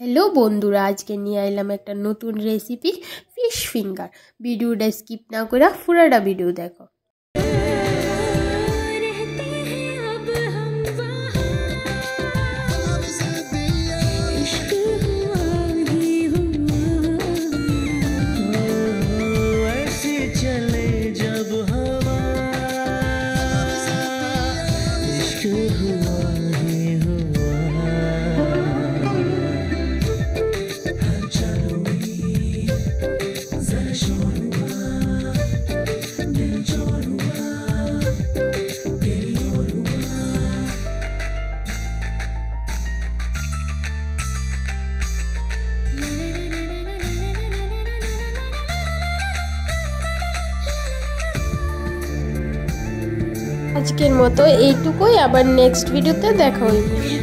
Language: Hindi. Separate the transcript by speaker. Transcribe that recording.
Speaker 1: हेलो बंधुरा आज के निये आइलाम एक नतून रेसिपि फिश फिंगार। भिडियोटा स्किप ना करे पुराटा भिडियो देखो। आजकेर मतो एइटुकुई, आबार नेक्स्ट भिडियोते देखा हइबे।